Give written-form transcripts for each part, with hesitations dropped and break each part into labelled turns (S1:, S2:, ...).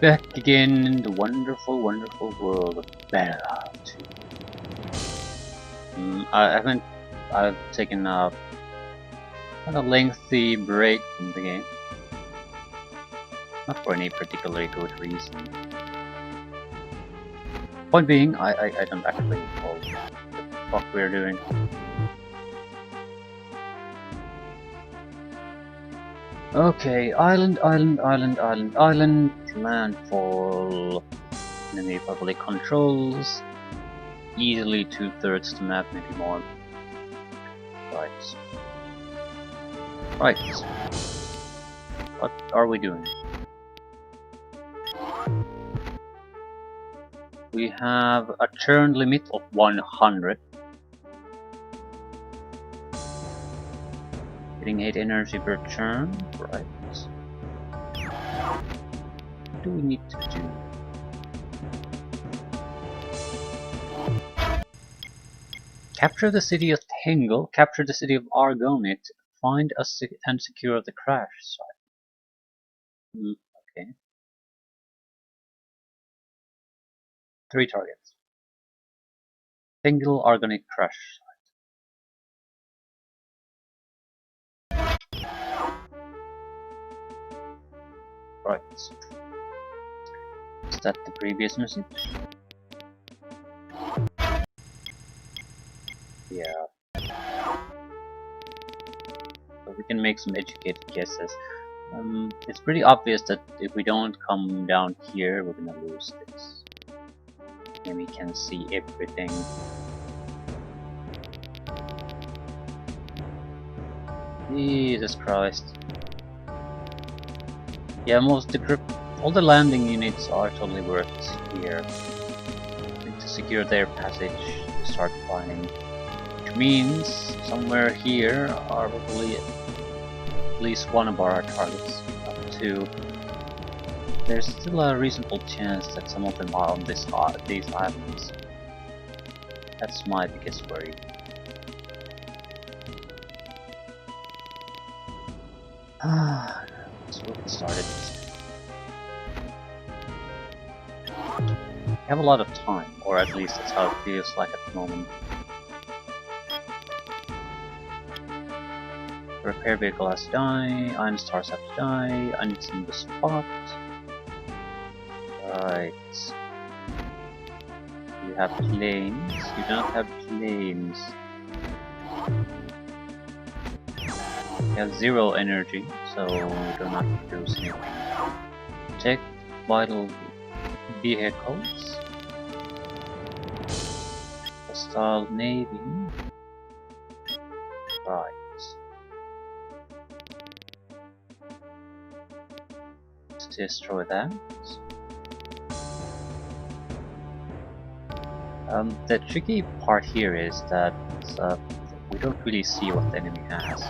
S1: back again in the wonderful, wonderful world of Bella 2. I've taken a lengthy break from the game. Not for any particularly good reason. Point being, I don't actually know what the fuck we're doing. Okay, island, landfall. Enemy public controls. Easily 2/3 the map, maybe more. Right. Right. What are we doing? We have a turn limit of 100. Getting 8 energy per turn. Right. What do we need to do? Capture the city of Tangle, capture the city of Argonit, find and secure the crash site. Okay. 3 targets. Tangle, Argonit, crash site. Right. Is that the previous message? Yeah. So we can make some educated guesses. It's pretty obvious that if we don't come down here, we're gonna lose this. And we can see everything. Jesus Christ. Yeah, all the landing units are totally worth here. To secure their passage, start flying. Which means somewhere here are probably at least one of our targets. Up to. There's still a reasonable chance that some of them are on these islands. That's my biggest worry. Let's get started. We have a lot of time, or at least that's how it feels like at the moment. The repair vehicle has to die, iron stars have to die, I need some of the spot. Right. You have planes, you don't have planes. We have 0 energy, so we do not produce anything. Check vital vehicles. Hostile navy. Right. Let's destroy that. The tricky part here is that we don't really see what the enemy has.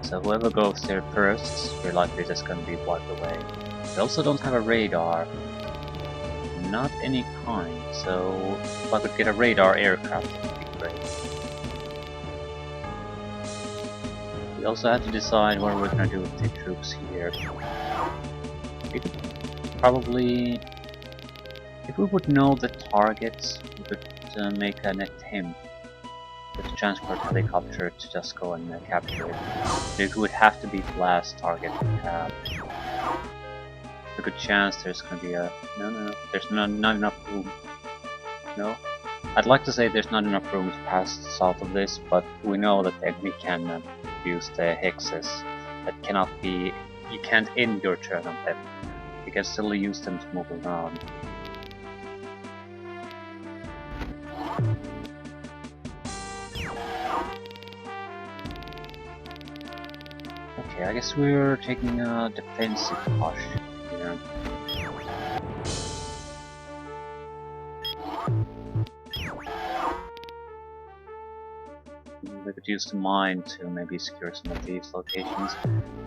S1: So whoever goes there first is very likely just gonna be wiped away. We also don't have a radar. Not any kind, so if I could get a radar aircraft, that would be great. We also have to decide what we're gonna do with the troops here. We could probably... If we would know the targets, we could make an attempt with a transport helicopter to just go and capture it. But it would have to be the last target we have. A good chance there's gonna be a... No, there's not enough room. No? I'd like to say there's not enough room to pass south of this, but we know that the enemy can use the hexes. That cannot be... You can't end your turn on them. You can still use them to move around. Okay, I guess we're taking a defensive posture here. We could use the mine to maybe secure some of these locations.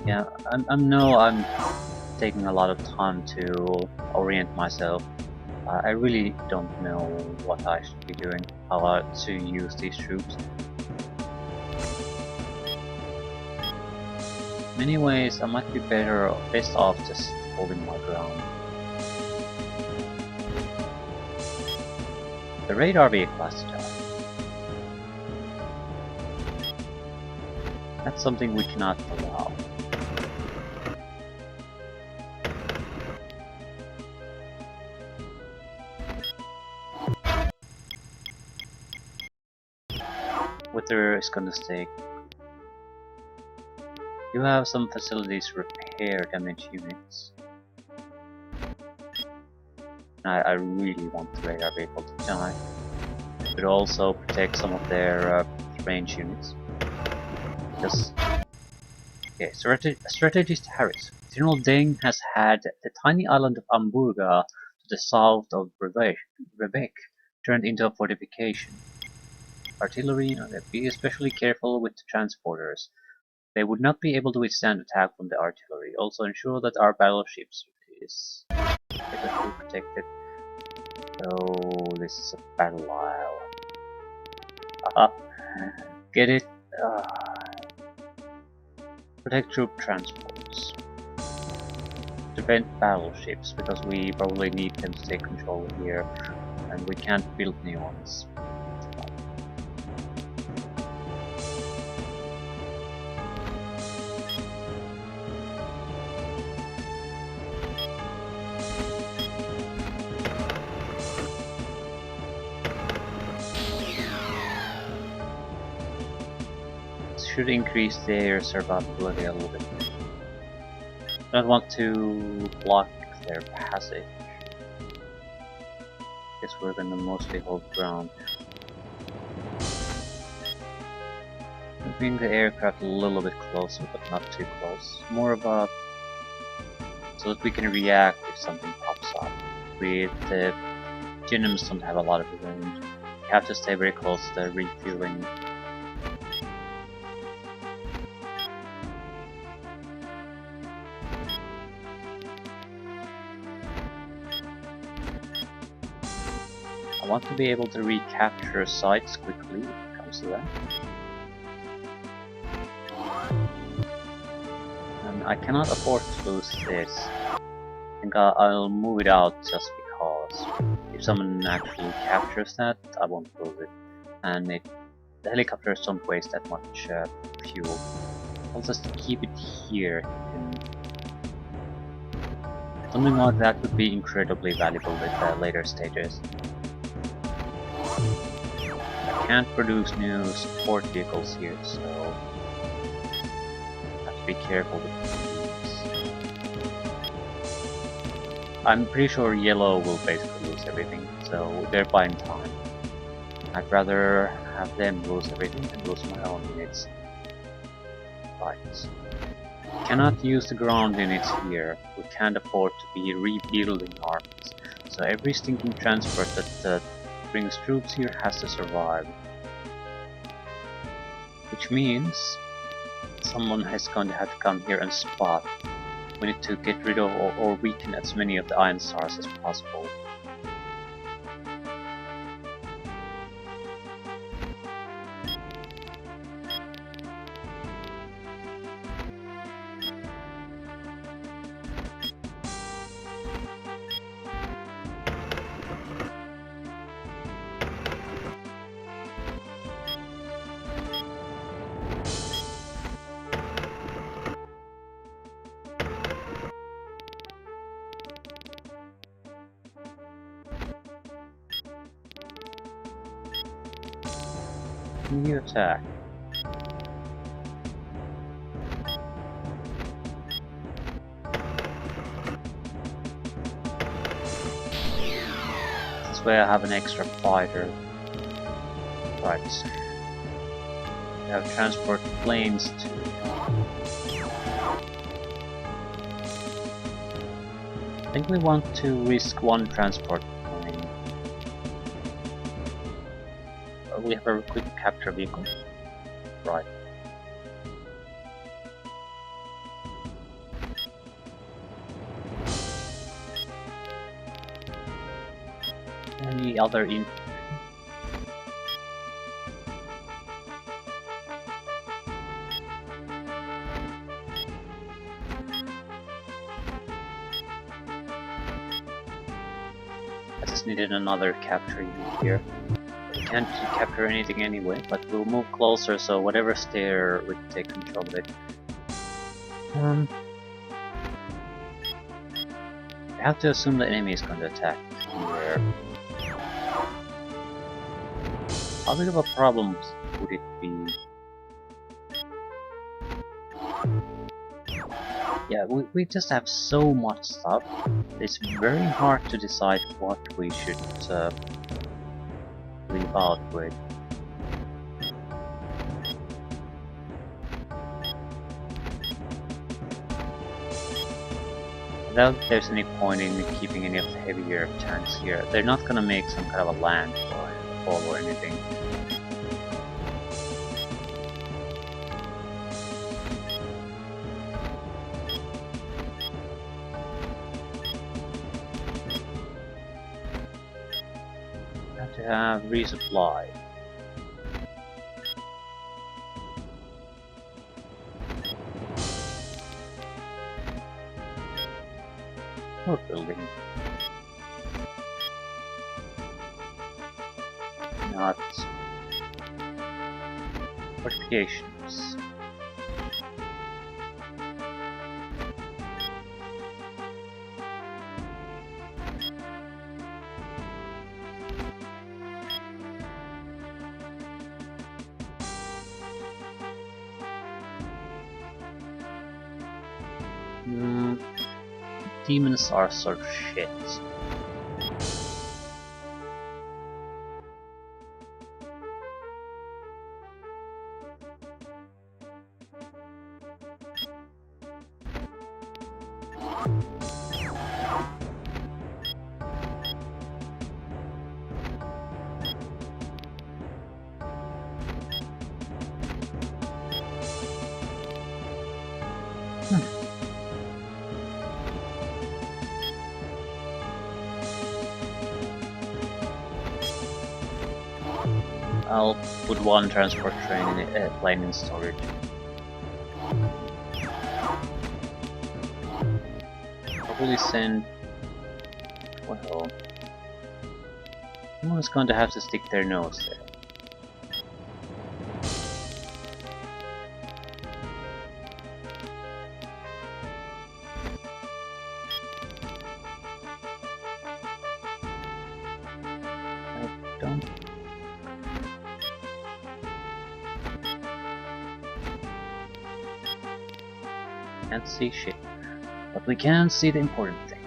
S1: Yeah, I'm taking a lot of time to orient myself. I really don't know what I should be doing, how to use these troops. In many ways, I might be best off just holding my ground. The radar vehicle has to die. That's something we cannot allow. Wither is gonna stay. You have some facilities repair damaged units. I really want the radar vehicle to die. But also protect some of their range units. Just okay, strategist Harris. General Deng has had the tiny island of Amburga to the south of Rebek turned into a fortification. Artillery, be especially careful with the transporters. They would not be able to withstand attack from the artillery. Also ensure that our battleships is adequately protected. So this is a battle isle. Get it? Protect troop transports. Defend battleships, because we probably need them to take control here, and we can't build new ones. Should increase their survivability a little bit. Don't want to block their passage. Guess we're gonna mostly hold ground. Moving the aircraft a little bit closer, but not too close. More of a so that we can react if something pops up. With the Genims don't have a lot of range. You have to stay very close to the refueling. I want to be able to recapture sites quickly when it comes to that. And I cannot afford to lose this. I think I'll move it out just because if someone actually captures that, I won't lose it. And the helicopters don't waste that much fuel. I'll just keep it here. Something like that would be incredibly valuable with the later stages. I can't produce new support vehicles here, so I have to be careful with these. I'm pretty sure yellow will basically lose everything, so they're buying time. I'd rather have them lose everything than lose my own units. Right. Cannot use the ground units here. We can't afford to be rebuilding armies. So every stinking transport that brings troops here has to survive. Which means someone is going to have to come here and spot. We need to get rid of or weaken as many of the Iron Stars as possible. New attack. This way I have an extra fighter. Right. We have transport planes too. I think we want to risk one transport plane. We have a quick capture vehicle. Right. Any other infantry? I just needed another capture unit here. We can't capture anything anyway, but we'll move closer, so whatever's there, we can take control of it. I have to assume the enemy is going to attack here. How big of a problem would it be? Yeah, we just have so much stuff. It's very hard to decide what we should leave out with. I doubt there's any point in keeping any of the heavier tanks here. They're not gonna make some kind of a landfall or anything. Have to have resupply. Or building. Not fortifications. Demons are sort of shit. I'll put one transport train in plane in storage. Probably send. Well, someone's going to have to stick their nose there. I don't. Can't see shit, but we can see the important thing.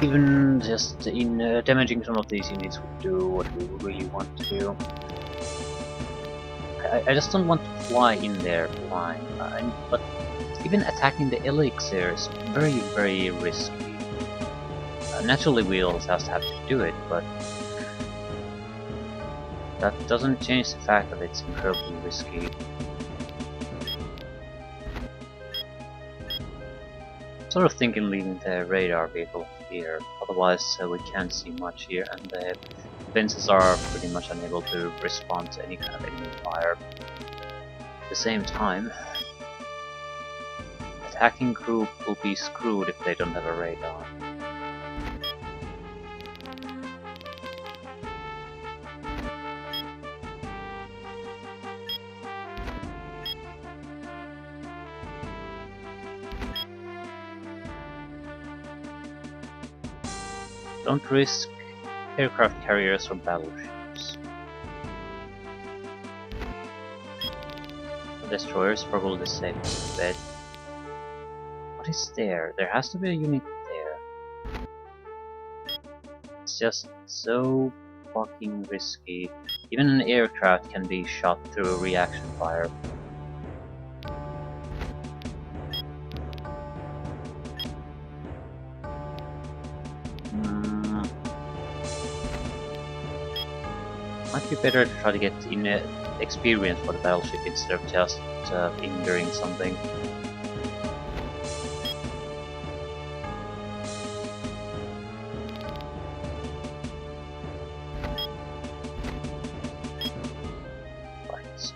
S1: Even just in damaging some of these units would do what we really want to do. I just don't want to fly in there blind, but even attacking the elixir is very, very risky. Naturally we also have to do it, but that doesn't change the fact that it's incredibly risky. Sort of thinking leaving the radar vehicle here, otherwise we can't see much here, and the fences are pretty much unable to respond to any kind of enemy fire. At the same time, attacking group will be screwed if they don't have a radar. Don't risk aircraft carriers or battleships. The destroyer is probably the safest bet. What is there? There has to be a unit there. It's just so fucking risky. Even an aircraft can be shot through a reaction fire. Might be better to try to get in experience for the battleship instead of just injuring something. Right.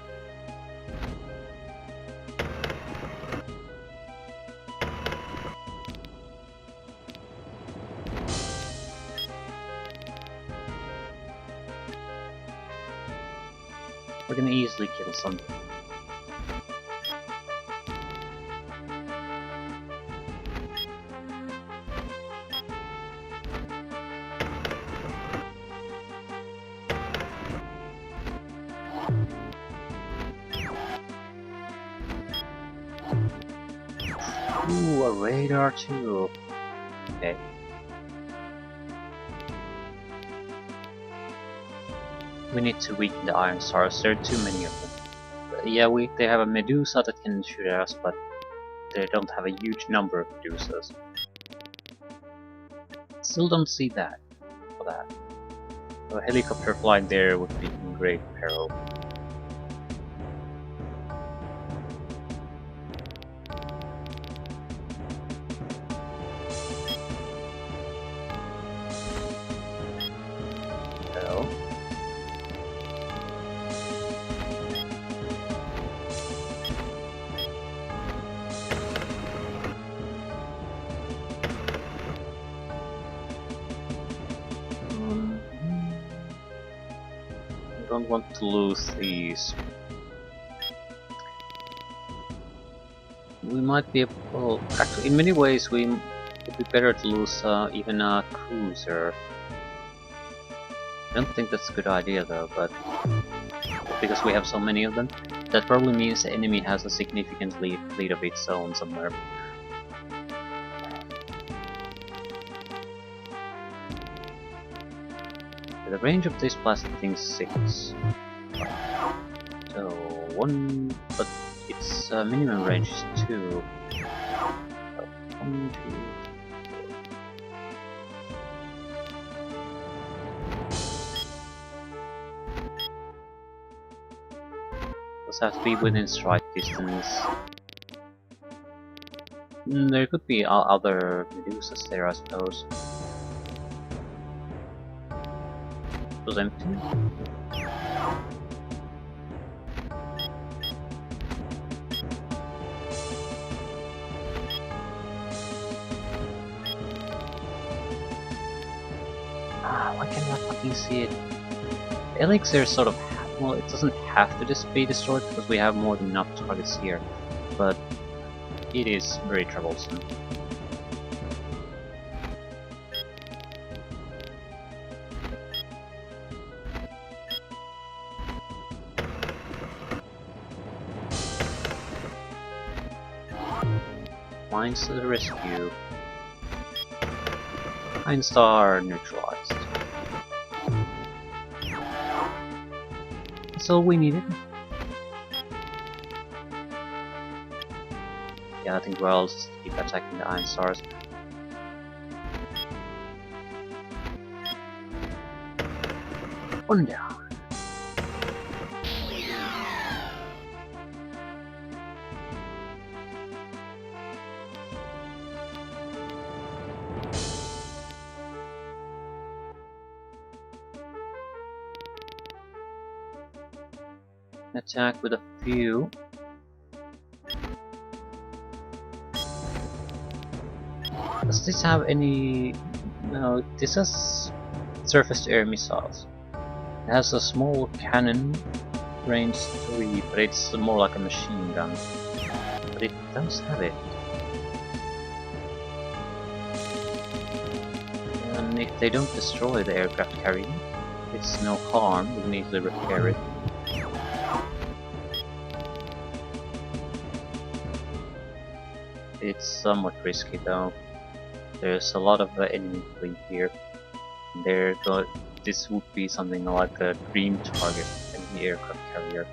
S1: We're gonna easily kill something. Ooh, a radar too. Okay. We need to weaken the Iron Stars. There are too many of them. Yeah, they have a Medusa that can shoot at us, but they don't have a huge number of Medusas. Still don't see that for that. So a helicopter flying there would be in great peril. So, I don't want to lose these. We might be able. Well, actually, in many ways, it would be better to lose even a cruiser. I don't think that's a good idea though, but because we have so many of them, that probably means the enemy has a significant fleet of its own somewhere. The range of this plastic thing is 6. So 1, but its minimum range is 2. So 1, 2. Does have to be within strike distance. There could be other Medusas there, I suppose. It was empty. Why can't I fucking see it? Elixir sort of, well, it doesn't have to just be destroyed because we have more than enough targets here, but it is very troublesome. Mines to the rescue. Iron Star neutralized. That's all we needed. Yeah, I think we'll all just keep attacking the Iron Stars. One down. Attack with a few. Does this have any... No, this has surface-to-air missiles. It has a small cannon, range 3, but it's more like a machine gun. But it does have it. And if they don't destroy the aircraft carrier, it's no harm, we can easily repair it. It's somewhat risky though. There's a lot of enemy fleet here. This would be something like a dream target in the aircraft carrier.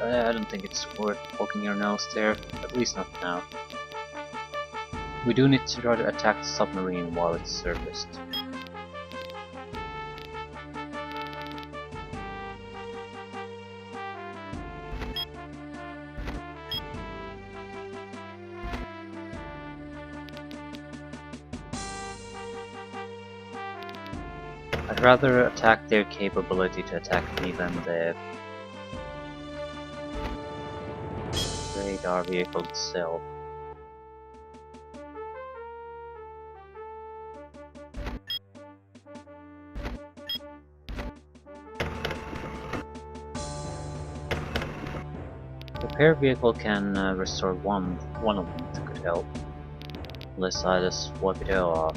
S1: I don't think it's worth poking your nose there, at least not now. We do need to try to attack the submarine while it's surfaced. I'd rather attack their capability to attack me than the radar vehicle itself. The repair vehicle can restore one of them, that could help. Unless I just wipe it all off.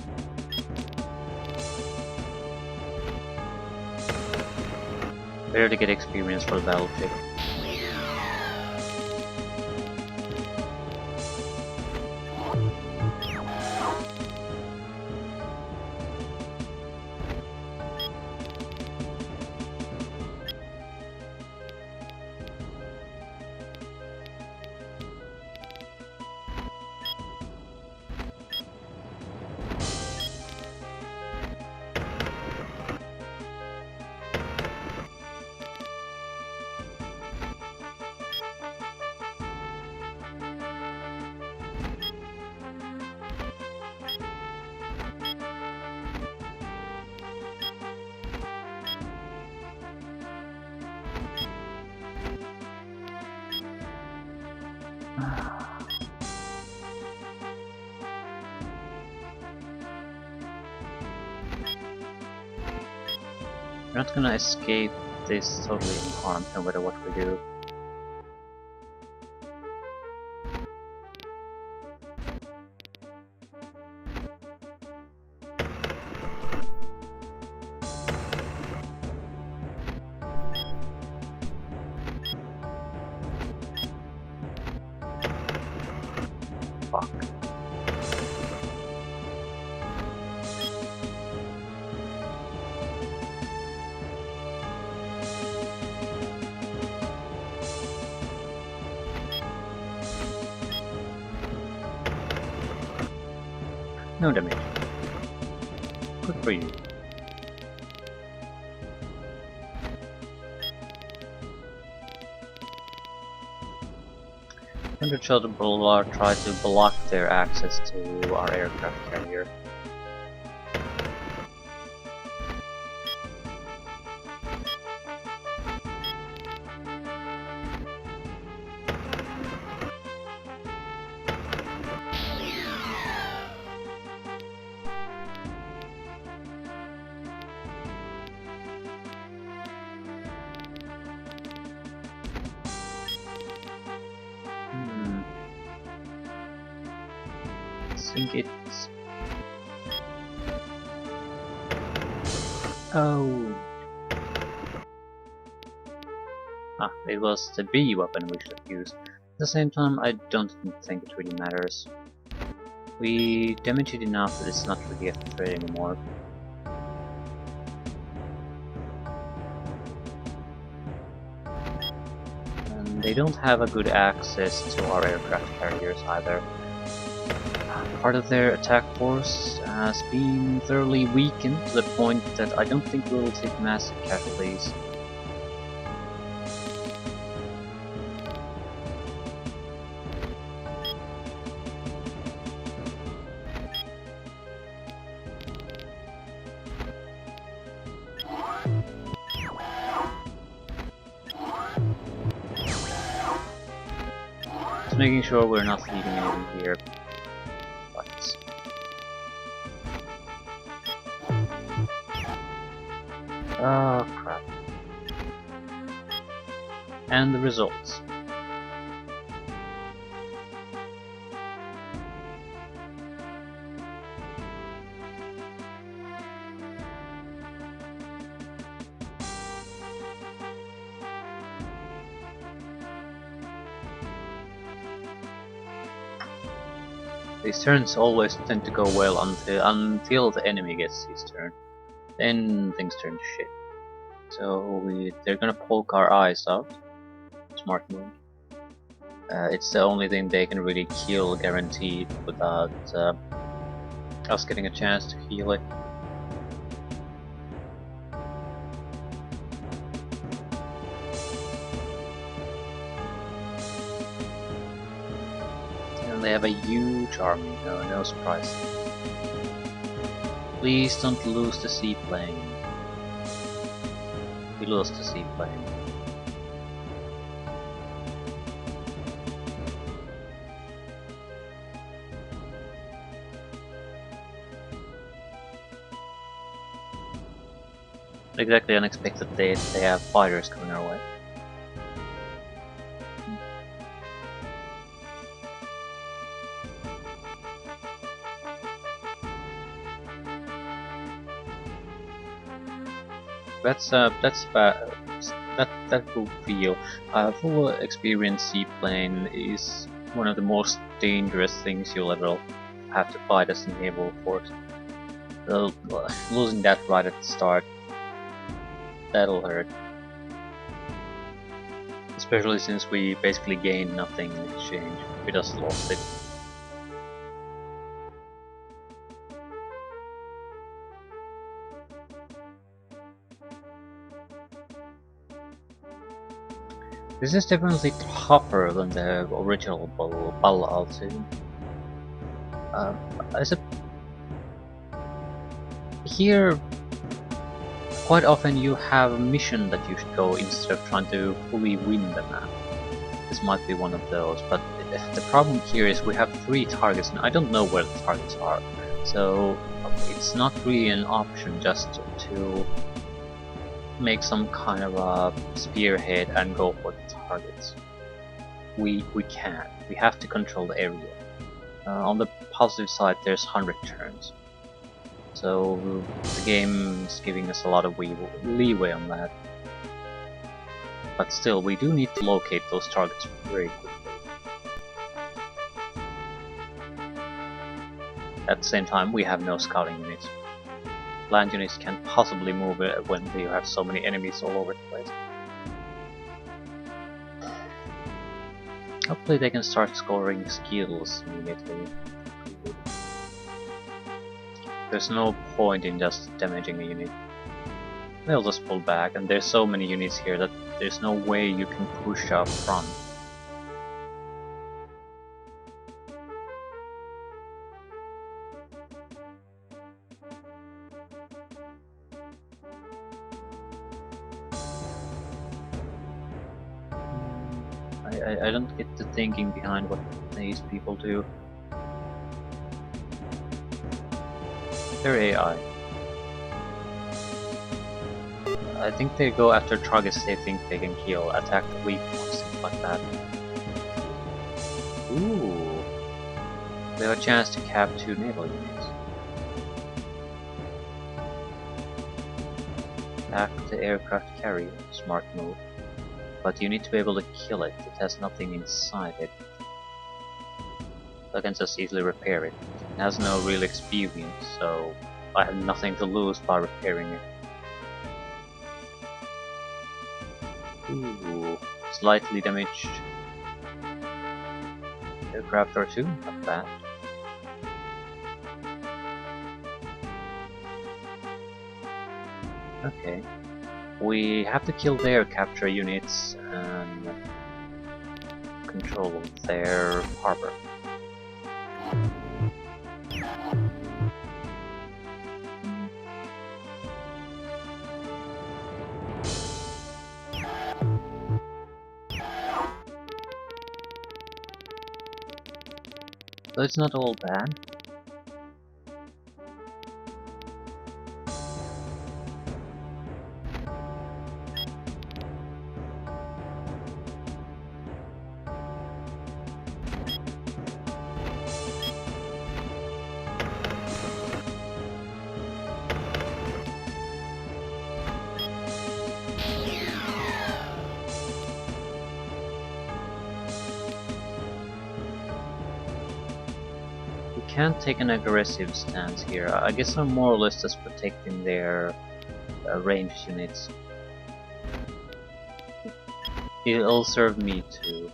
S1: Better to get experience for the battlefield. We're not gonna escape this totally unharmed, no matter what we do. Fuck. No damage. Good for you. Counterattacks try to block their access to our aircraft carrier. I think it's... Oh! Ah, it was the B weapon we should have used. At the same time, I don't think it really matters. We damage it enough that it's not really a threat anymore. And they don't have a good access to our aircraft carriers either. Part of their attack force has been thoroughly weakened to the point that I don't think we will take massive casualties. Just making sure we're not leaving anything here. Oh crap. And the results. These turns always tend to go well until the enemy gets his turn. Then things turn to shit. So they're gonna poke our eyes out. Smart move. It's the only thing they can really kill guaranteed without us getting a chance to heal it. And they have a huge army, no surprise. Please don't lose the seaplane. We lost the seaplane. Exactly unexpected they have fighters coming our way. That will feel. Full experience seaplane is one of the most dangerous things you'll ever have to fight as a naval force. Losing that right at the start, that'll hurt. Especially since we basically gained nothing in exchange. We just lost it. This is definitely tougher than the original Ball too. Here, quite often you have a mission that you should go instead of trying to fully win the map. This might be one of those, but the problem here is we have 3 targets and I don't know where the targets are. So it's not really an option just to make some kind of a spearhead and go for the targets. We can't. We have to control the area. On the positive side, there's 100 turns. So the game is giving us a lot of leeway on that. But still, we do need to locate those targets very quickly. At the same time, we have no scouting units. Land units can't possibly move when you have so many enemies all over the place. Hopefully they can start scoring skills immediately. There's no point in just damaging a unit. They'll just pull back, and there's so many units here that there's no way you can push up front. I don't get the thinking behind what these people do. They're AI. I think they go after targets they think they can kill, attack the weak ones, things like that. Ooh! We have a chance to cap 2 naval units. Attack the aircraft carrier, smart move. But you need to be able to kill it, it has nothing inside it. I can just easily repair it. It has no real experience, so I have nothing to lose by repairing it. Ooh, slightly damaged aircraft or 2, not bad. Okay. We have to kill their capture units and control their harbor. So it's not all bad. Can't take an aggressive stance here. I guess I'm more or less just protecting their ranged units. It'll serve me too.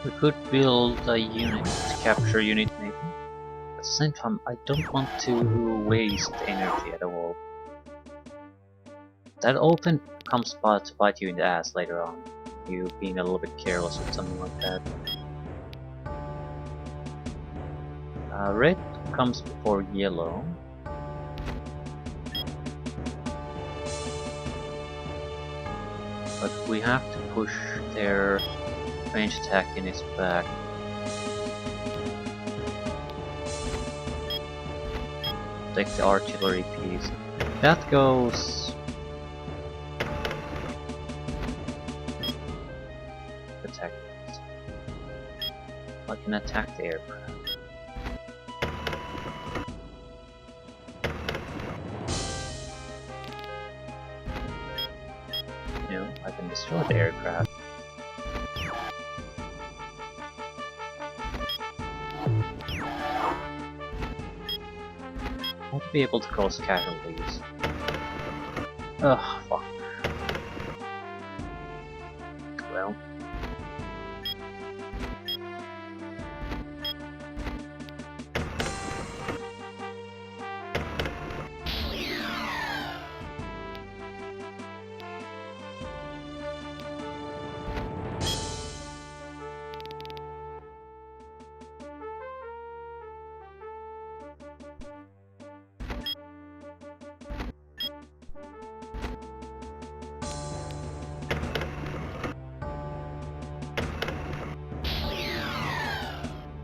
S1: We could build a unit, capture unit maybe. At the same time, I don't want to waste energy at all. That often comes to bite you in the ass later on. You being a little bit careless or something like that. Red comes before yellow. But we have to push their range attack units back. Take the artillery piece. That goes... attack. I can attack the aircraft. No, I can destroy the aircraft. I have to be able to cause casualties. Ugh, fuck. Well.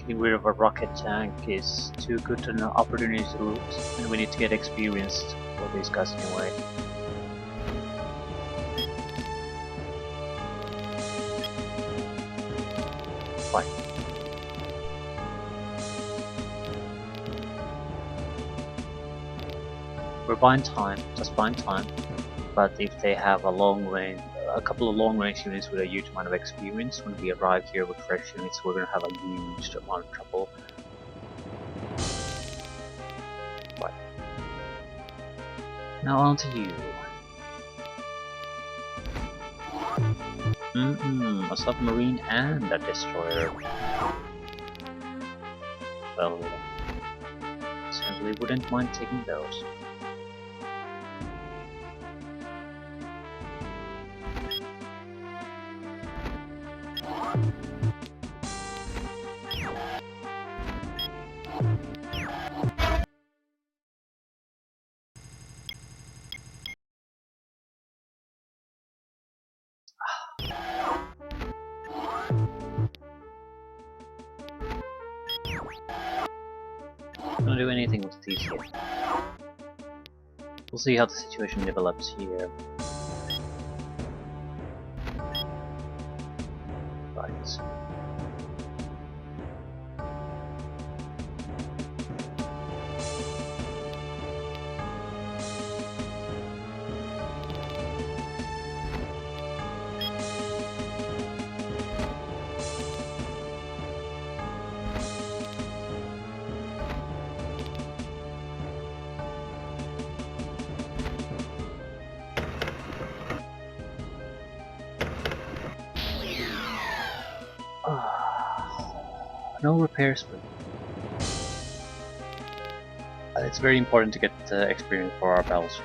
S1: Getting rid of a rocket tank is too good an opportunity to lose, and we need to get experienced for these guys anyway. Fine. We're buying time, just buying time, but if they have a long range, a couple of long range units with a huge amount of experience, when we arrive here with fresh units, we're gonna have a huge amount of trouble. Right. Now on to you. A submarine and a destroyer. Well, certainly wouldn't mind taking those. Don't do anything with these here. We'll see how the situation develops here. Right. No repairs, but it's very important to get experience for our battles.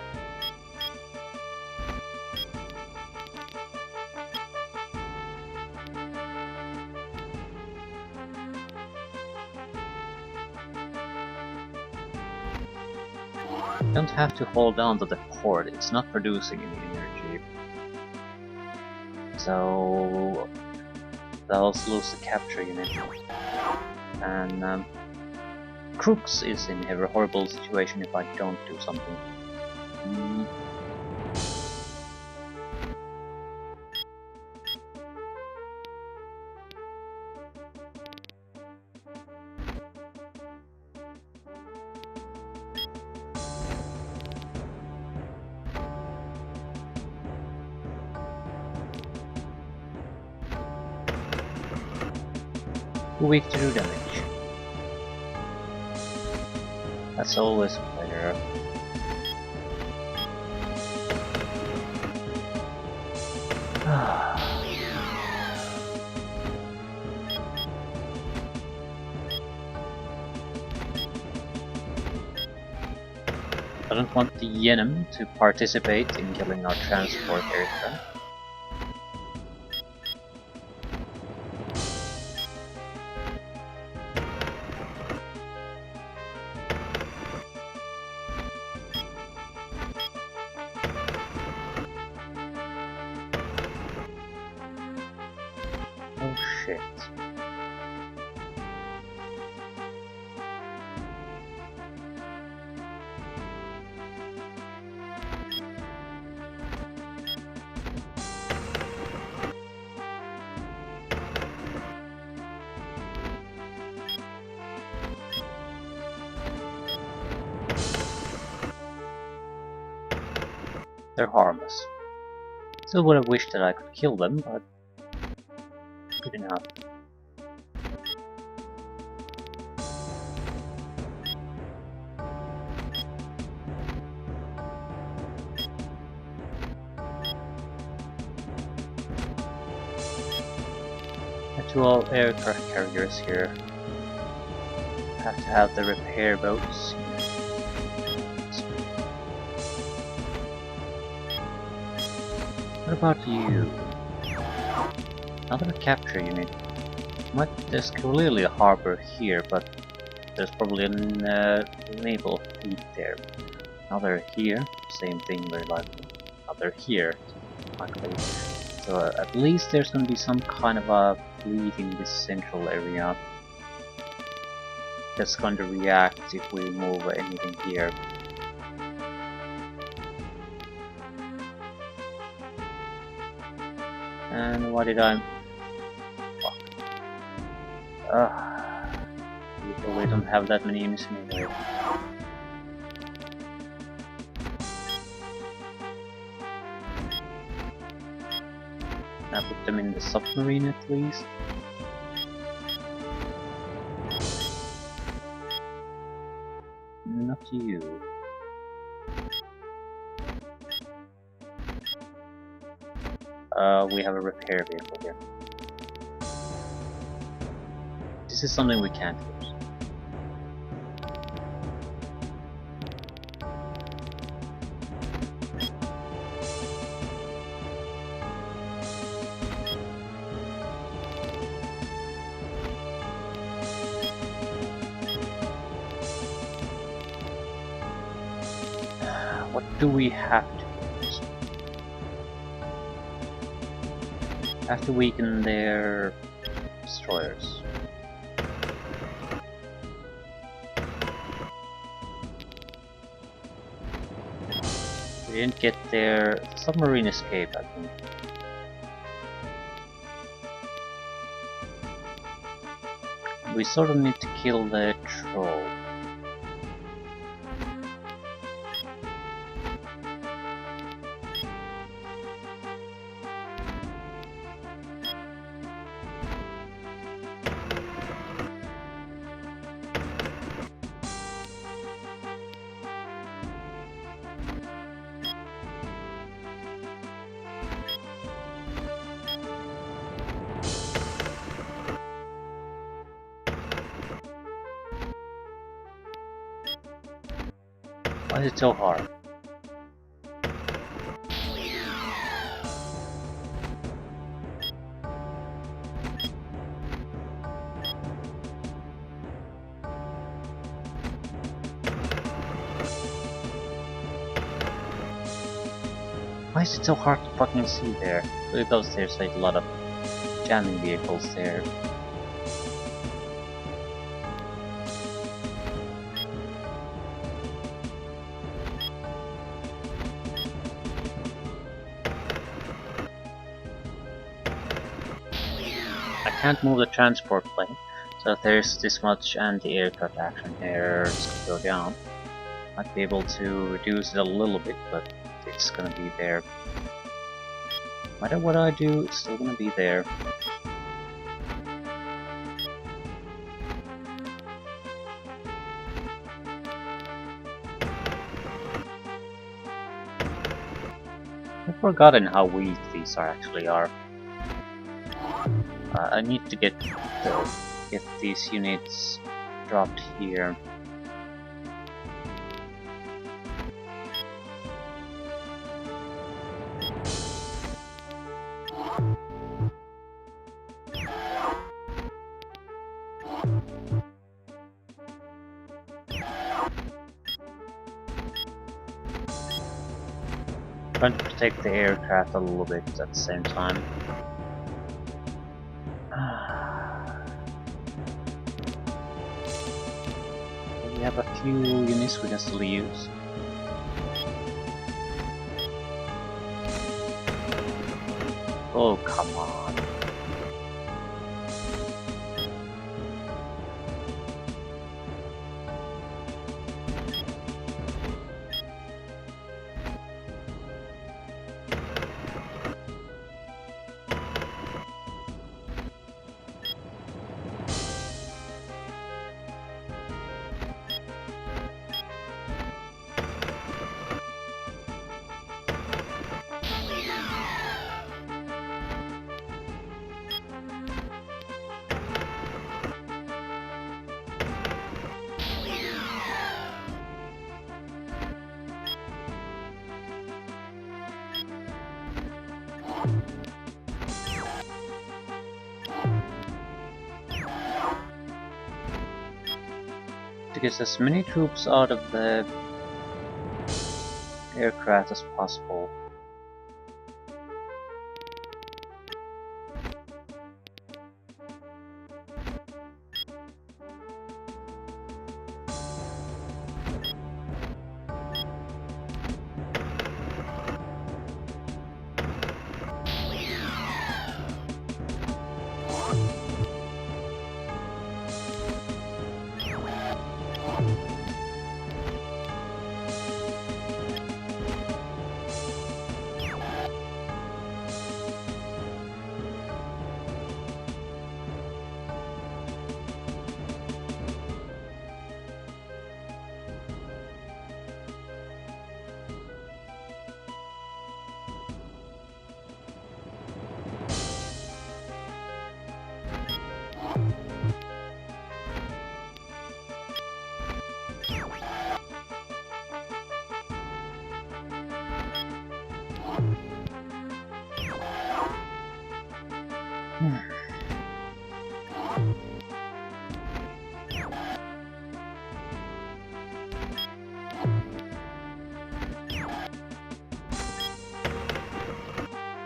S1: You don't have to hold on to the port, it's not producing any energy. So they'll lose the capture unit. And Crooks is in a horrible situation if I don't do something. Weak to do damage. That's always better. I don't want the Yenim to participate in killing our transport aircraft. Oh shit. They're harmless. Still would have wished that I could kill them, but good enough. To all aircraft carriers here, have to have the repair boats. What about you? Another capture unit. There's clearly a harbor here, but there's probably a naval fleet there. Another here, same thing very likely. Another here, likely. So at least there's going to be some kind of a fleet in this central area that's going to react if we move anything here. And what did I... we probably don't have that many units anyway. I put them in the submarine at least. Not you. We have a repair vehicle here. This is something we can't use. What do we have to use? Have to weaken their destroyers. We didn't get their submarine escape, I think. We sort of need to kill the troll. Why is it so hard? Why is it so hard to fucking see there? Because there's like a lot of jamming vehicles there. I can't move the transport plane, so if there's this much anti-aircraft action here, it's gonna go down. Might be able to reduce it a little bit, but it's gonna be there. No matter what I do, it's still gonna be there. forgotten how weak these actually are. I need to get these units dropped here. Trying to protect the aircraft a little bit at the same time. We have a few units we can still use. Oh, come on. To get as many troops out of the aircraft as possible.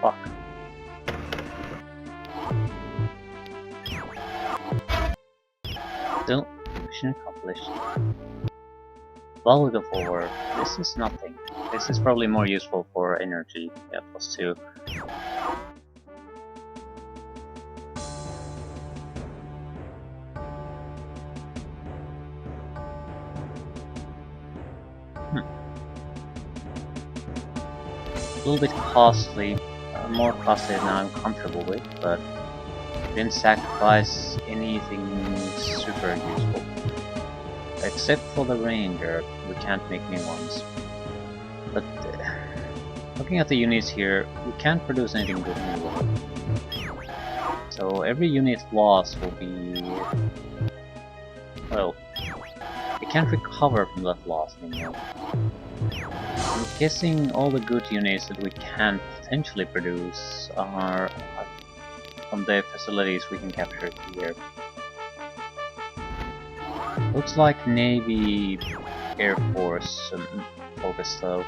S1: Fuck. Still, mission accomplished. While we go forward, this is nothing. This is probably more useful for energy. Yeah, +2. A little bit costly, more costly than I'm comfortable with, but didn't sacrifice anything super useful. Except for the Ranger, we can't make new ones. But looking at the units here, we can't produce anything good anyway. So every unit lost will be... well, we can't recover from that loss anymore. I'm guessing all the good units that we can potentially produce are from the facilities we can capture here. Looks like Navy, Air Force focus though.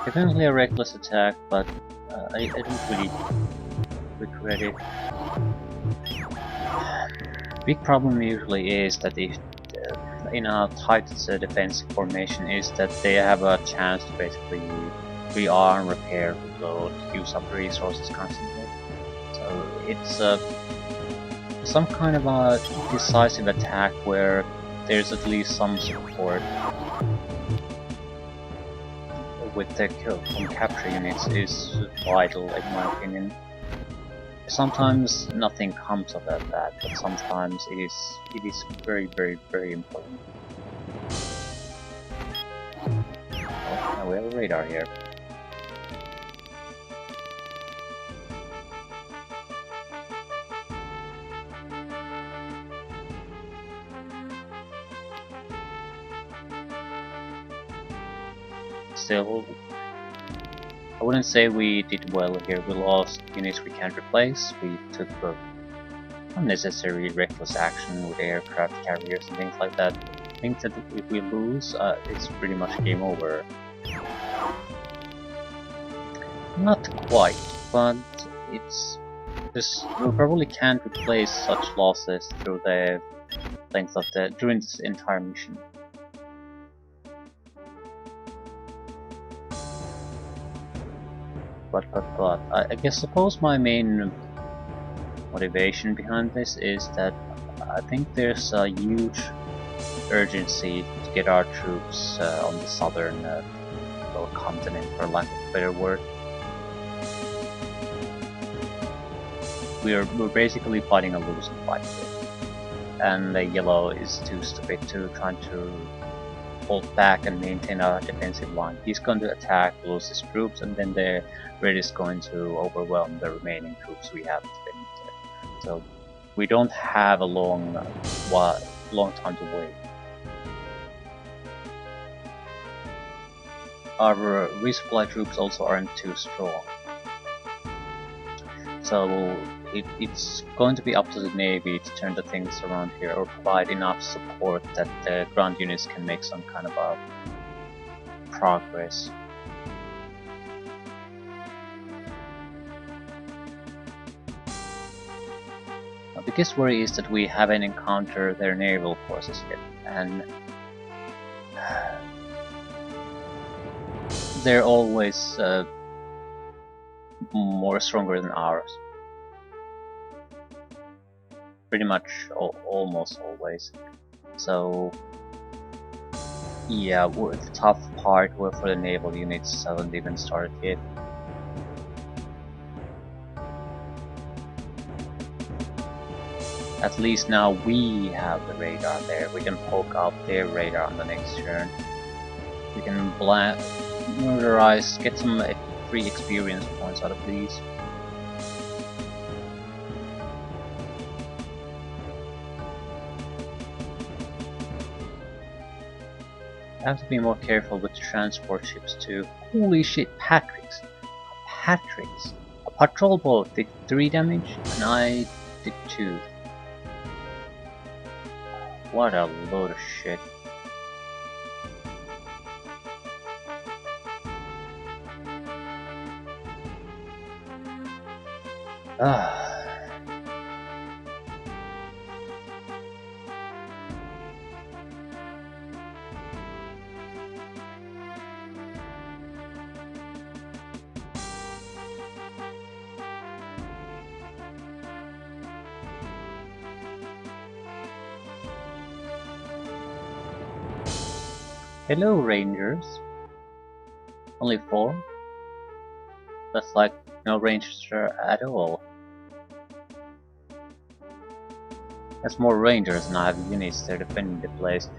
S1: Definitely a reckless attack, but I don't really regret it. Big problem usually is that if in a tight defense formation is that they have a chance to basically rearm, repair, reload, use up resources constantly. So it's some kind of a decisive attack where there's at least some support with the kill from capture units is vital in my opinion. Sometimes nothing comes of that, but sometimes it is very important. Oh, now we have a radar here. Still, I wouldn't say we did well here. We lost units we can't replace. We took unnecessary reckless action with aircraft carriers and things like that. I think that if we lose, it's pretty much game over. Not quite, but it's just we probably can't replace such losses through the length of during this entire mission. But I guess suppose my main motivation behind this is that I think there's a huge urgency to get our troops on the southern continent, for lack of a better word. We're basically fighting a losing fight here, and the yellow is too stupid to try to hold back and maintain our defensive line. He's going to attack, lose his troops, and then the red is going to overwhelm the remaining troops we have defending there. So we don't have a long time to wait. Our resupply troops also aren't too strong. So it's going to be up to the Navy to turn the things around here or provide enough support that the ground units can make some kind of a progress. My biggest worry is that we haven't encountered their naval forces yet, and they're always more stronger than ours. Pretty much almost always. So yeah, the tough part for the naval units haven't even started yet. At least now we have the radar there. We can poke out their radar on the next turn. We can murderize, get some free experience points out of these. I have to be more careful with transport ships too. Holy shit, Patricks! Patricks! A patrol boat did 3 damage and I did 2. What a load of shit. Ah. Hello, Rangers. Only 4? That's like no Rangers at all. That's more Rangers than I have units there defending the place.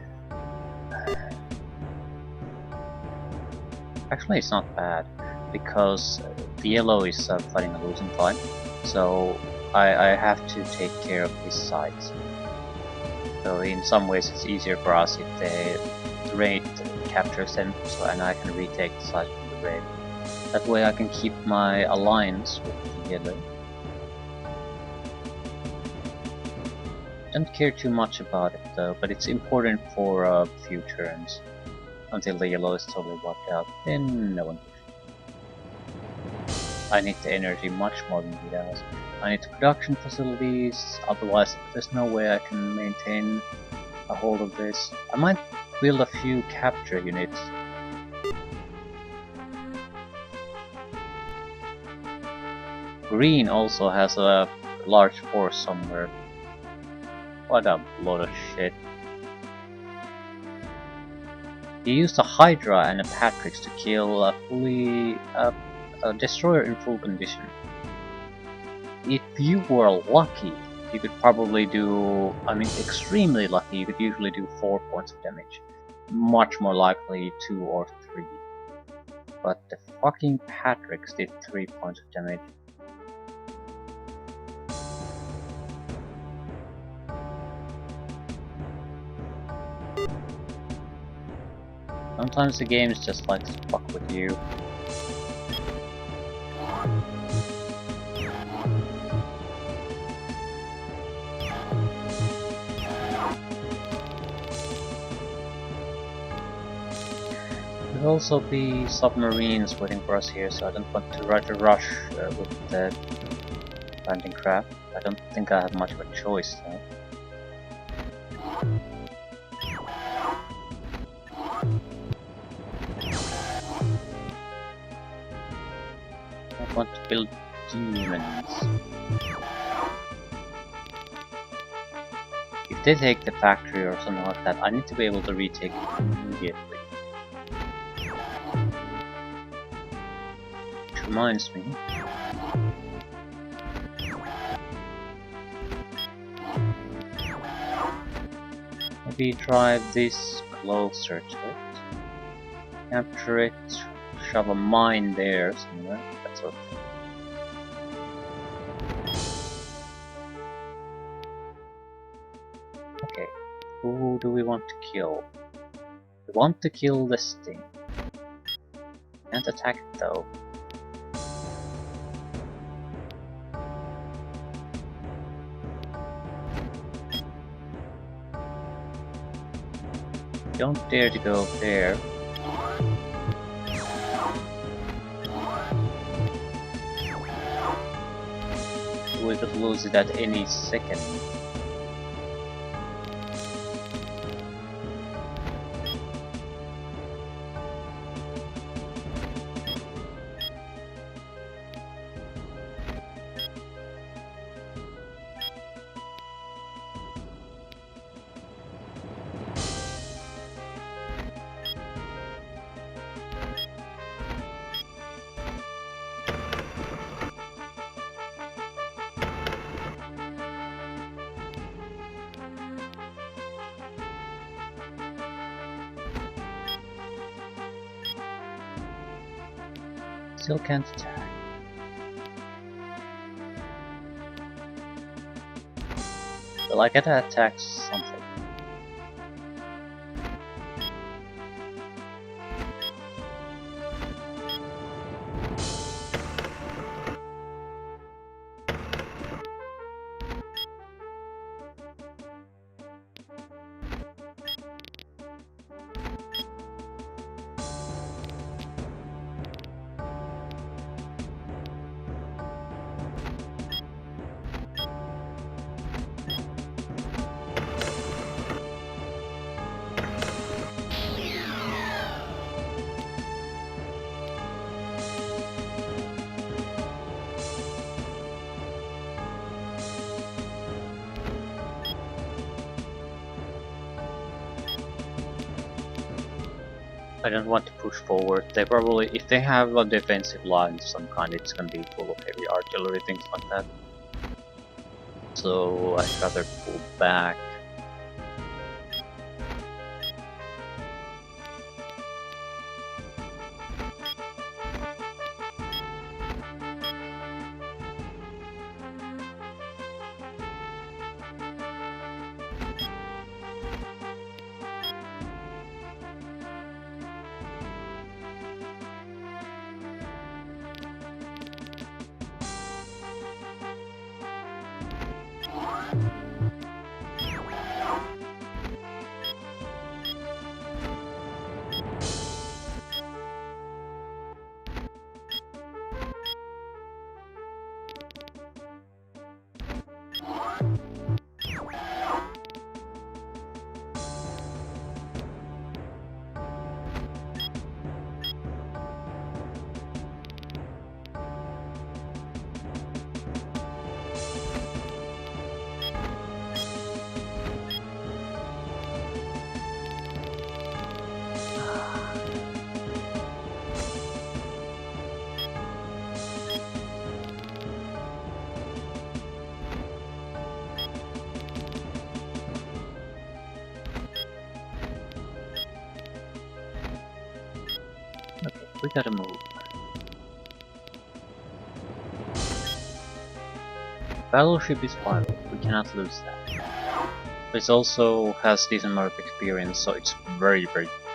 S1: Actually, it's not bad, because the yellow is fighting a losing fight, so I have to take care of his sides. So in some ways it's easier for us if the raid captures them, and I can retake the side from the raid. That way I can keep my alliance with the yellow. Don't care too much about it though, but it's important for a few turns. Until the yellow is totally wiped out, then no one. I need the energy much more than he does. I need the production facilities, otherwise there's no way I can maintain a hold of this. I might build a few capture units. Green also has a large force somewhere. What a load of shit. He used a Hydra and a Patrix to kill a destroyer in full condition. If you were lucky, you could probably do, I mean extremely lucky, you could usually do 4 points of damage. Much more likely 2 or 3. But the fucking Patrix did 3 points of damage. Sometimes the games just like to fuck with you. There'll also be submarines waiting for us here, so I don't want to rush with the landing craft. I don't think I have much of a choice though. I want to build demons. If they take the factory or something like that, I need to be able to retake it immediately. Which reminds me. Maybe try this closer to it. Capture it, shove a mine there somewhere, that sort of thing. Okay, who do we want to kill? We want to kill this thing. Can't attack it though. Don't dare to go there. We could lose it at any second. Still can't attack. Well, I gotta attack something. I don't want to push forward. They probably, if they have a defensive line of some kind, it's gonna be full of heavy artillery, things like that. So I'd rather pull back. We gotta move. Battleship is vital, we cannot lose that. This also has decent amount of experience, so it's very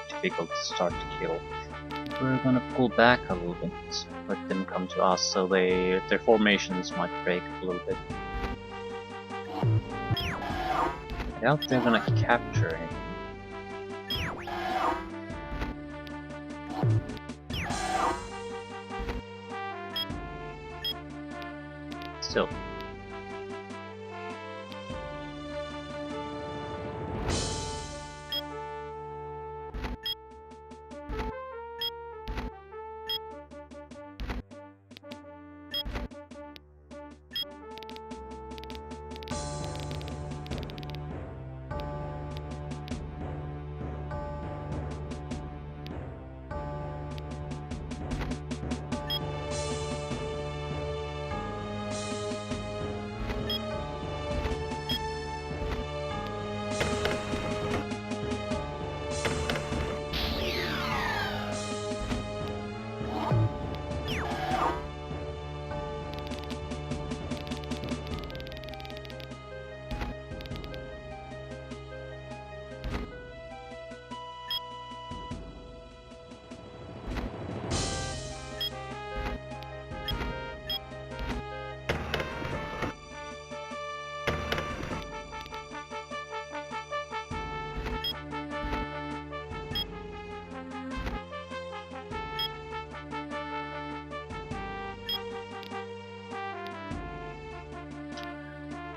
S1: difficult to start to kill. We're gonna pull back a little bit, let them come to us, so their formations might break a little bit. I doubt they're gonna capture anything. Still.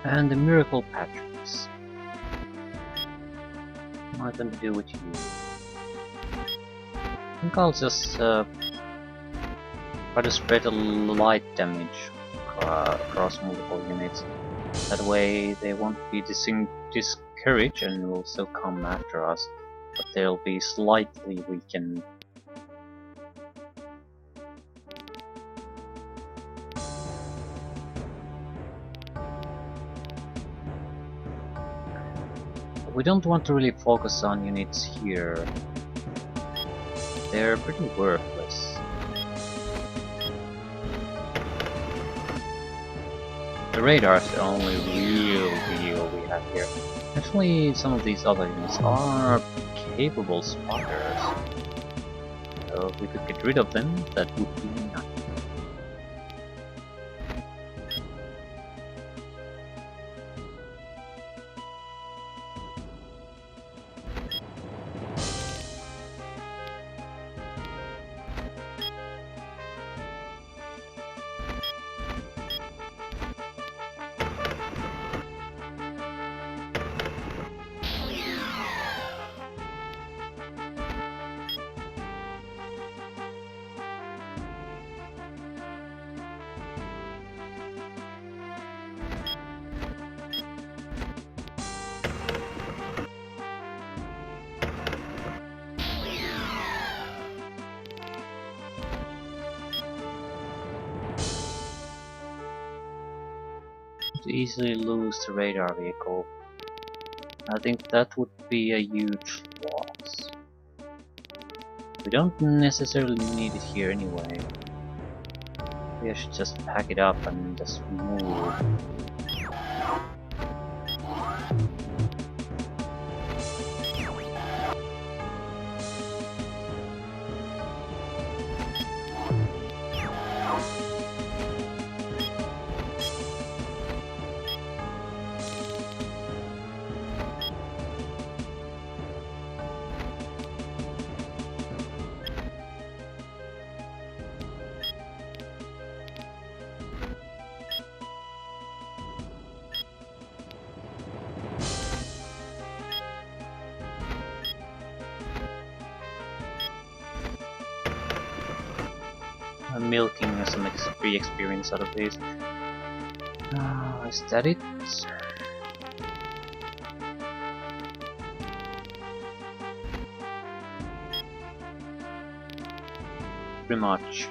S1: And the Miracle Patricks. Nothing to do with you. I think I'll just try to spread a light damage across multiple units. That way they won't be discouraged and will still come after us, but they'll be slightly weakened. We don't want to really focus on units here. They're pretty worthless. The radar is the only real deal we have here. Actually, some of these other units are capable spotters. So if we could get rid of them, that would be nice. To easily lose the radar vehicle. I think that would be a huge loss. We don't necessarily need it here anyway. Maybe I should just pack it up and just move. I'm milking some free experience out of this. Is that it? Pretty much.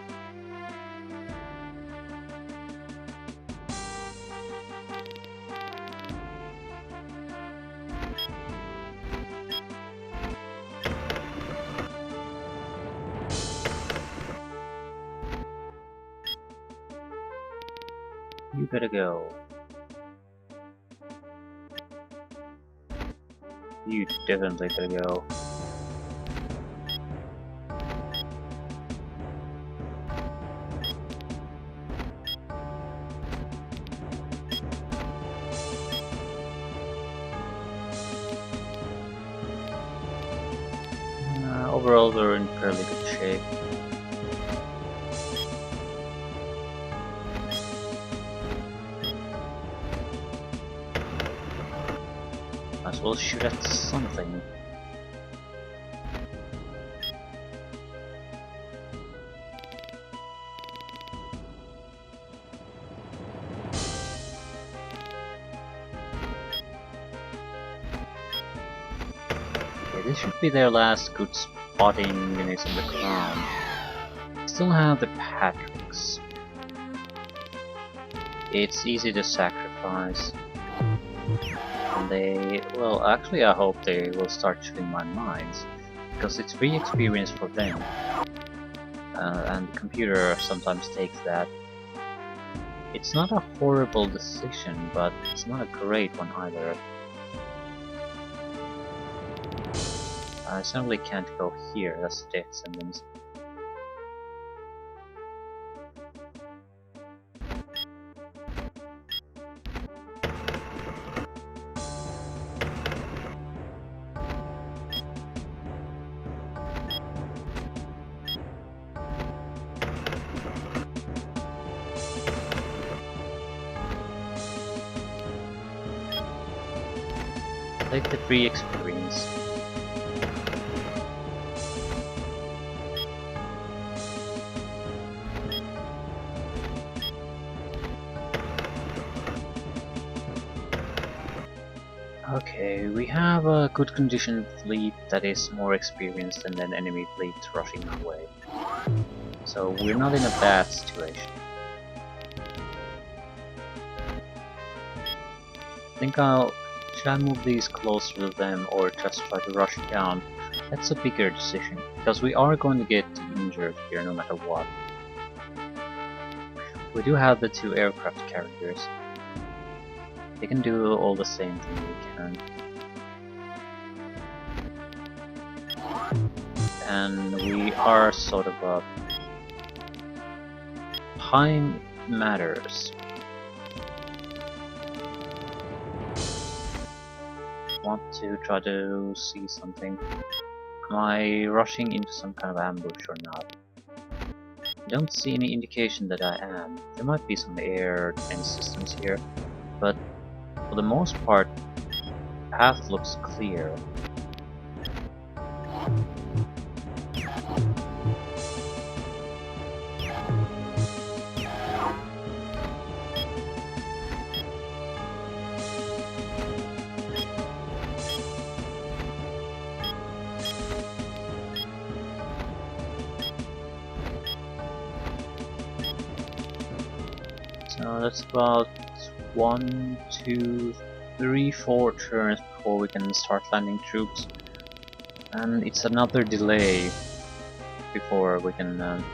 S1: gotta go. You definitely gotta go. Overall, we're in fairly good shape. Might as well shoot at something. Okay, this should be their last good spotting units on the ground. Still have the Patricks. It's easy to sacrifice. And they, well, actually I hope they will start shooting my mines, because it's free experience for them. And the computer sometimes takes that. It's not a horrible decision, but it's not a great one either. I certainly can't go here, that's a death sentence. Take the free experience. Okay, we have a good conditioned fleet that is more experienced than an enemy fleet rushing our way. So we're not in a bad situation. I think should I move these closer to them or just try to rush down? That's a bigger decision, because we are going to get injured here no matter what. We do have the 2 aircraft carriers. They can do all the same thing we can. And we are sort of a... time matters. Want to try to see something. Am I rushing into some kind of ambush or not? I don't see any indication that I am. There might be some air defense systems here, but for the most part, the path looks clear. So that's about 1, 2, 3, 4 turns before we can start landing troops, and it's another delay before we can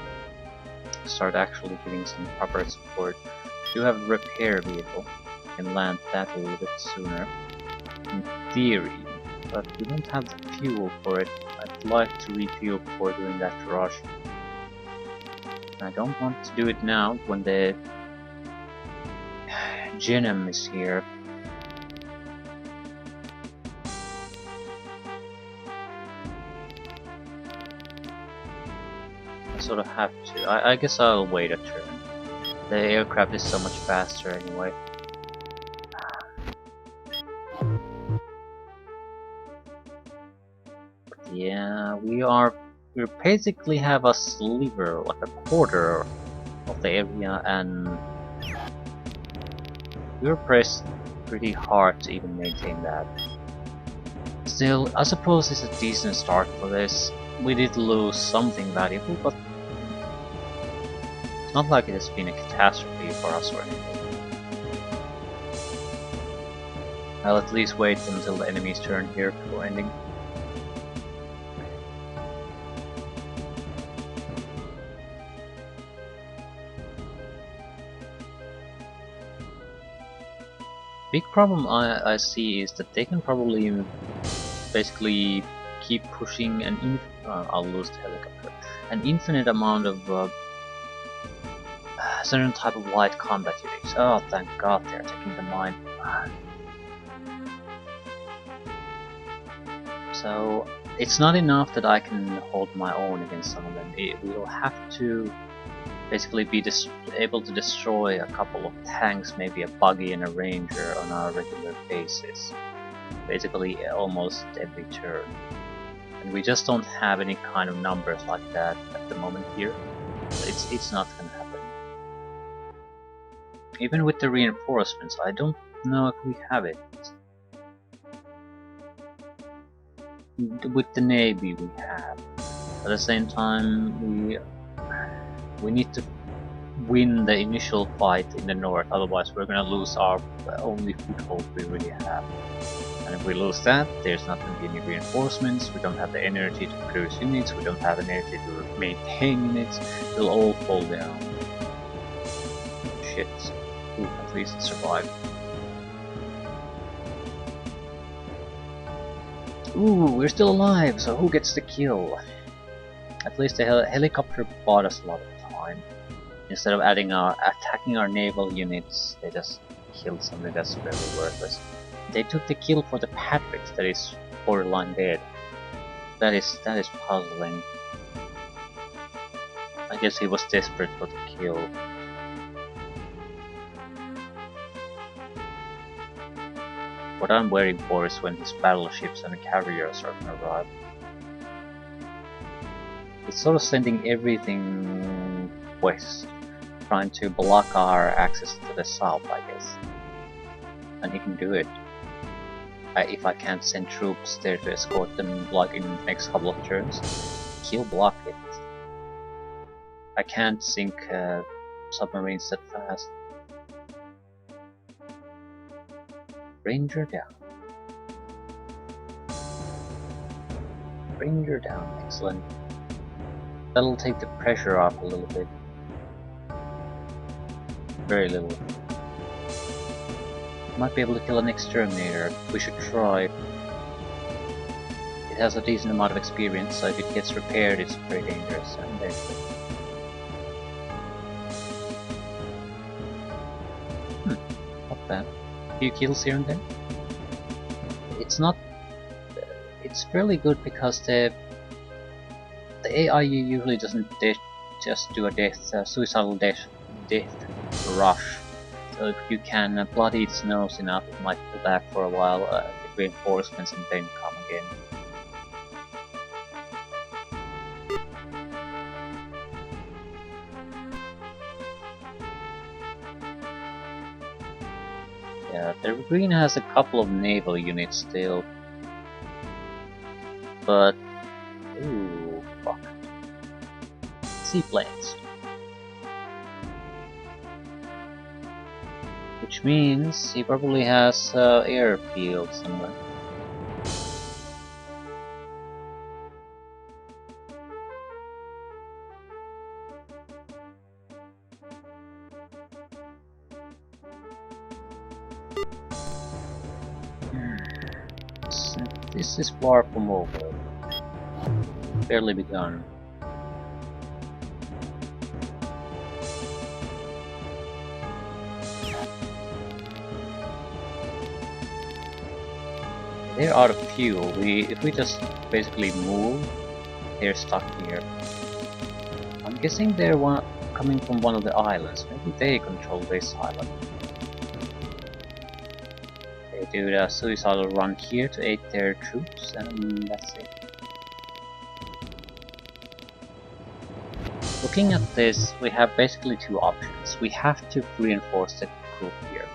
S1: start actually giving some proper support. We do have a repair vehicle, we can land that a little bit sooner, in theory, but we don't have the fuel for it. I'd like to refuel before doing that rush. I don't want to do it now when the Genom is here. I sort of have to. I guess I'll wait a turn. The aircraft is so much faster anyway. Yeah, we basically have a sliver, like a quarter of the area, and we're pressed pretty hard to even maintain that. Still, I suppose it's a decent start for this. We did lose something valuable, but it's not like it has been a catastrophe for us or anything. I'll at least wait until the enemy's turn here before ending. Big problem I see is that they can probably basically keep pushing I'll lose the helicopter. An infinite amount of certain type of light combat units. Oh, thank God they're taking the mine. So it's not enough that I can hold my own against some of them. We will have to basically be able to destroy a couple of tanks, maybe a buggy and a ranger on our regular basis. Basically almost every turn. And we just don't have any kind of numbers like that at the moment here. It's not gonna happen. Even with the reinforcements, I don't know if we have it. With the Navy we have. At the same time, we need to win the initial fight in the north, otherwise we're gonna lose our only foothold we really have. And if we lose that, there's not gonna be any reinforcements, we don't have the energy to produce units, we don't have energy to maintain units, they'll all fall down. Shit. Ooh, at least it survived. Ooh, we're still alive, so who gets the kill? At least the helicopter bought us a lot of time. Instead of attacking our naval units, they just killed something that's very worthless. They took the kill for the Patricks that is borderline dead. That is puzzling. I guess he was desperate for the kill. What I'm waiting for is when his battleships and carriers are gonna arrive. It's sort of sending everything west, trying to block our access to the south, I guess. And he can do it. If I can't send troops there to escort them like in the next couple of turns, he'll block it. I can't sink submarines that fast. Ranger down. Ranger down, excellent. That'll take the pressure off a little bit. Very little. Might be able to kill an exterminator. We should try. It has a decent amount of experience, so if it gets repaired it's very dangerous and dangerous. Not bad. A few kills here and there. It's not... It's fairly good because the AI usually doesn't just do a suicidal death rush. So if you can bloody its nose enough, it might pull back for a while, get reinforcements and then come again. Yeah, the green has a couple of naval units still. But... ooh, fuck. Seaplanes. Which means he probably has airfield somewhere. This is far from over. Barely begun. They're out of fuel. If we just basically move, they're stuck here. I'm guessing they're coming from one of the islands. Maybe they control this island. They do the suicidal run here to aid their troops, and that's it. Looking at this, we have basically two options. We have to reinforce the group here.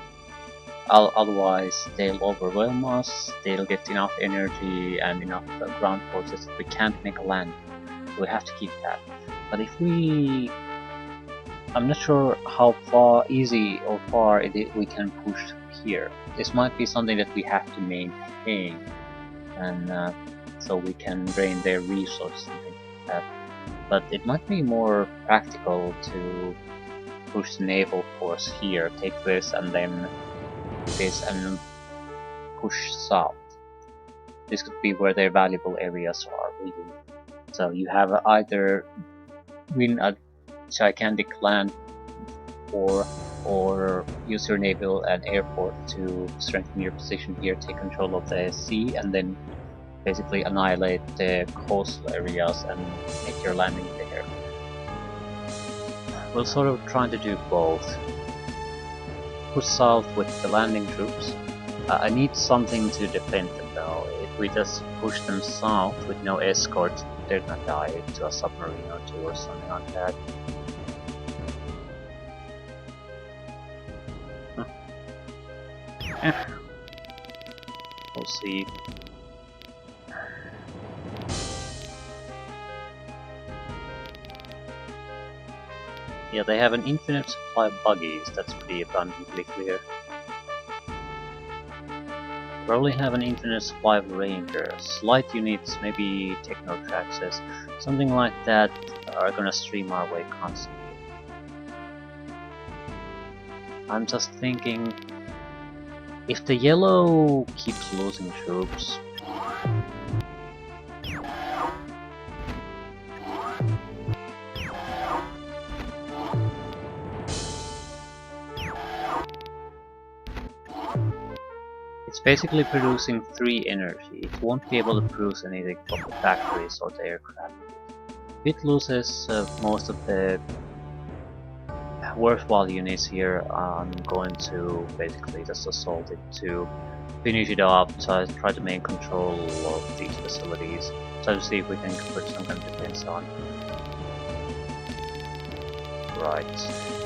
S1: Otherwise, they'll overwhelm us, they'll get enough energy and enough ground forces that we can't make a land. So we have to keep that. But if we... I'm not sure how easy or far we can push here. This might be something that we have to maintain, and so we can drain their resources, something like that. But it might be more practical to push the naval force here, take this, and then this and push south. This could be where their valuable areas are, really. So you have either win a gigantic land or use your naval and airport to strengthen your position here, take control of the sea, and then basically annihilate the coastal areas and make your landing there. We're sort of trying to do both. Push south with the landing troops. I need something to defend them though. If we just push them south with no escort, they're gonna die to a submarine or two or something like that. We'll see. Yeah, they have an infinite supply of buggies, that's pretty abundantly clear. Probably have an infinite supply of rangers, light units, maybe technotraxes, something like that are gonna stream our way constantly. I'm just thinking, if the yellow keeps losing troops, it's basically producing 3 energy. It won't be able to produce anything from the factories or the aircraft. If it loses most of the worthwhile units here, I'm going to basically just assault it to finish it up, try to maintain control of these facilities, try to see if we can put some kind of defense on. Right.